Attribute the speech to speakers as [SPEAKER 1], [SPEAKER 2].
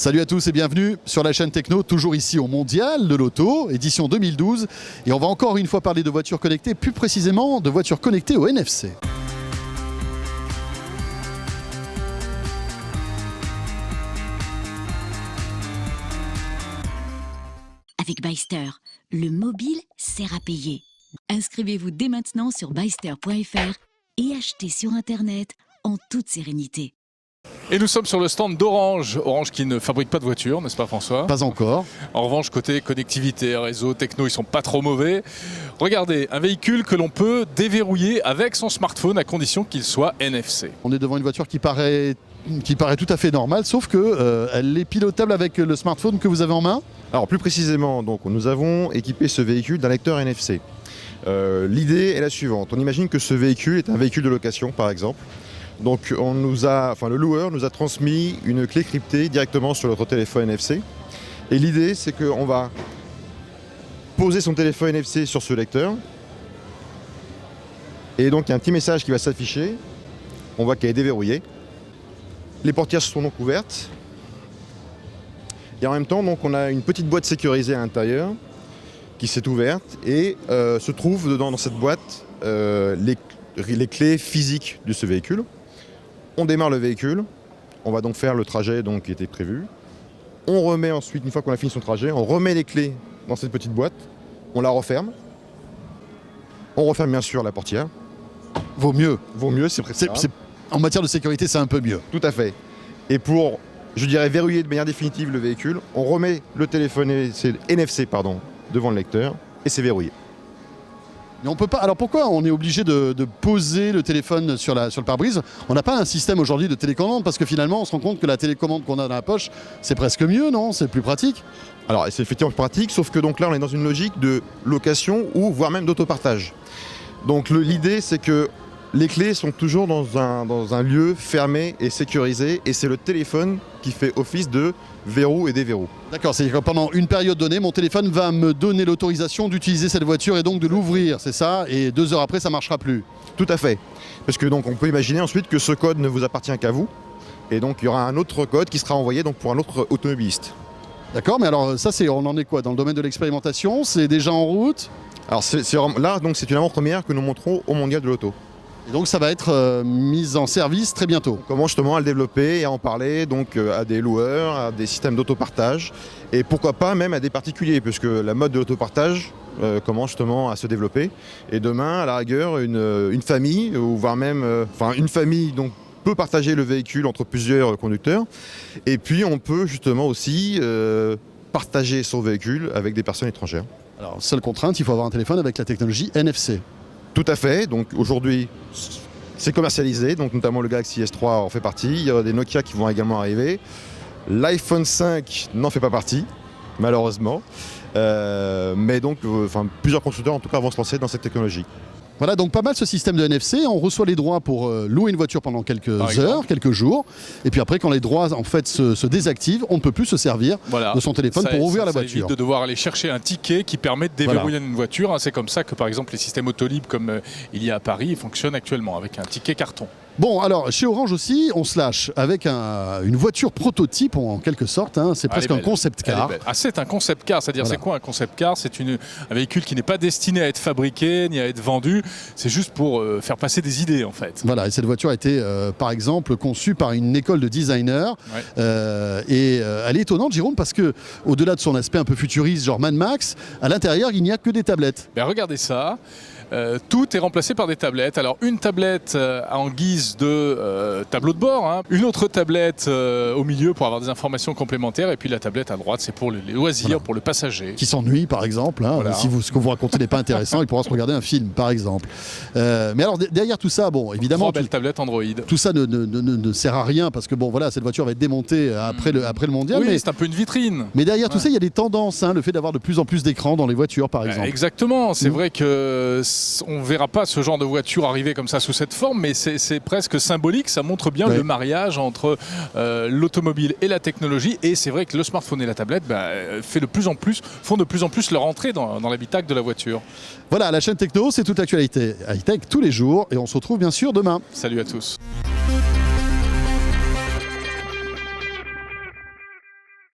[SPEAKER 1] Salut à tous et bienvenue sur la chaîne Techno, toujours ici au Mondial de l'Auto, édition 2012. Et on va encore une fois parler de voitures connectées, plus précisément de voitures connectées au NFC.
[SPEAKER 2] Avec Byster, le mobile sert à payer. Inscrivez-vous dès maintenant sur byster.fr et achetez sur Internet en toute sérénité.
[SPEAKER 3] Et nous sommes sur le stand d'Orange. Orange qui ne fabrique pas de voiture, n'est-ce pas François?
[SPEAKER 1] Pas encore.
[SPEAKER 3] En revanche, côté connectivité, réseau, techno, ils sont pas trop mauvais. Regardez, un véhicule que l'on peut déverrouiller avec son smartphone à condition qu'il soit NFC.
[SPEAKER 1] On est devant une voiture qui paraît tout à fait normale, sauf que elle est pilotable avec le smartphone que vous avez en main.
[SPEAKER 4] Alors plus précisément, donc, nous avons équipé ce véhicule d'un lecteur NFC. L'idée est la suivante. On imagine que ce véhicule est un véhicule de location, par exemple. Donc le loueur nous a transmis une clé cryptée directement sur notre téléphone NFC. Et l'idée, c'est qu'on va poser son téléphone NFC sur ce lecteur. Et donc il y a un petit message qui va s'afficher. On voit qu'elle est déverrouillée. Les portières sont donc ouvertes. Et en même temps, donc, on a une petite boîte sécurisée à l'intérieur qui s'est ouverte et se trouve dedans dans cette boîte les clés physiques de ce véhicule. On démarre le véhicule, on va donc faire le trajet donc, qui était prévu. On remet ensuite, une fois qu'on a fini son trajet, on remet les clés dans cette petite boîte, on la referme. On referme bien sûr la portière.
[SPEAKER 1] Vaut mieux.
[SPEAKER 4] Vaut mieux, c'est précis.
[SPEAKER 1] En matière de sécurité, c'est un peu mieux.
[SPEAKER 4] Tout à fait. Et pour, je dirais, verrouiller de manière définitive le véhicule, on remet le téléphone NFC devant le lecteur et c'est verrouillé.
[SPEAKER 1] Mais on peut pas. Alors pourquoi on est obligé de poser le téléphone sur le pare-brise? On n'a pas un système aujourd'hui de télécommande parce que finalement on se rend compte que la télécommande qu'on a dans la poche, c'est presque mieux, non? C'est plus pratique.
[SPEAKER 4] Alors c'est effectivement pratique, sauf que donc là on est dans une logique de location ou voire même d'autopartage. Donc l'idée c'est que les clés sont toujours dans un lieu fermé et sécurisé et c'est le téléphone qui fait office de verrou et déverrou.
[SPEAKER 1] D'accord, c'est-à-dire que pendant une période donnée, mon téléphone va me donner l'autorisation d'utiliser cette voiture et donc de l'ouvrir, c'est ça? Et 2 heures après, ça ne marchera plus.
[SPEAKER 4] Tout à fait. Parce que donc on peut imaginer ensuite que ce code ne vous appartient qu'à vous. Et donc il y aura un autre code qui sera envoyé donc, pour un autre automobiliste.
[SPEAKER 1] D'accord, mais alors ça, on en est quoi? Dans le domaine de l'expérimentation? C'est déjà en route?
[SPEAKER 4] Alors là, donc, c'est une avant-première que nous montrons au Mondial de l'Auto.
[SPEAKER 1] Et donc ça va être mis en service très bientôt.
[SPEAKER 4] On commence justement à le développer et à en parler donc, à des loueurs, à des systèmes d'autopartage et pourquoi pas même à des particuliers puisque la mode de l'autopartage commence justement à se développer. Et demain, à la rigueur, une famille, ou voire même une famille donc, peut partager le véhicule entre plusieurs conducteurs. Et puis on peut justement aussi partager son véhicule avec des personnes étrangères.
[SPEAKER 1] Alors, seule contrainte, il faut avoir un téléphone avec la technologie NFC.
[SPEAKER 4] Tout à fait, donc aujourd'hui c'est commercialisé, donc notamment le Galaxy S3 en fait partie, il y aura des Nokia qui vont également arriver. L'iPhone 5 n'en fait pas partie, malheureusement, mais donc plusieurs constructeurs en tout cas vont se lancer dans cette technologie.
[SPEAKER 1] Voilà, donc pas mal ce système de NFC. On reçoit les droits pour louer une voiture pendant quelques heures, quelques jours. Et puis après, quand les droits en fait se désactivent, on ne peut plus se servir de son téléphone pour ouvrir la voiture.
[SPEAKER 3] Ça évite de devoir aller chercher un ticket qui permet de déverrouiller une voiture. C'est comme ça que par exemple les systèmes Autolib comme il y a à Paris fonctionnent actuellement avec un ticket carton. Bon,
[SPEAKER 1] alors chez Orange aussi, on se lâche avec une voiture prototype en quelque sorte. Hein. C'est presque un concept car.
[SPEAKER 3] C'est un concept car, c'est-à-dire c'est quoi un concept car? C'est un véhicule qui n'est pas destiné à être fabriqué ni à être vendu. C'est juste pour faire passer des idées en fait.
[SPEAKER 1] Voilà, et cette voiture a été par exemple conçue par une école de designers. Et elle est étonnante, Jérôme, parce que au-delà de son aspect un peu futuriste, genre Mad Max, à l'intérieur il n'y a que des tablettes.
[SPEAKER 3] Regardez ça. Tout est remplacé par des tablettes. Alors une tablette en guise de tableau de bord, hein. Une autre tablette au milieu pour avoir des informations complémentaires et puis la tablette à droite c'est pour les loisirs, pour le passager.
[SPEAKER 1] Qui s'ennuie par exemple, hein. Si ce que vous racontez n'est pas intéressant, il pourra se regarder un film par exemple. Mais alors derrière tout ça, bon évidemment...
[SPEAKER 3] 3 belles tablettes Android.
[SPEAKER 1] Tout ça ne sert à rien parce que bon voilà, cette voiture va être démontée après le mondial.
[SPEAKER 3] Oui,
[SPEAKER 1] mais
[SPEAKER 3] c'est un peu une vitrine.
[SPEAKER 1] Mais derrière tout ça, il y a des tendances, hein, le fait d'avoir de plus en plus d'écrans dans les voitures par exemple.
[SPEAKER 3] Exactement, c'est vrai que on ne verra pas ce genre de voiture arriver comme ça sous cette forme, mais c'est presque symbolique, ça montre bien le mariage entre l'automobile et la technologie, et c'est vrai que le smartphone et la tablette font de plus en plus leur entrée dans l'habitacle de la voiture.
[SPEAKER 1] Voilà, la chaîne Techno, c'est toute l'actualité high-tech tous les jours, et on se retrouve bien sûr demain.
[SPEAKER 3] Salut à tous.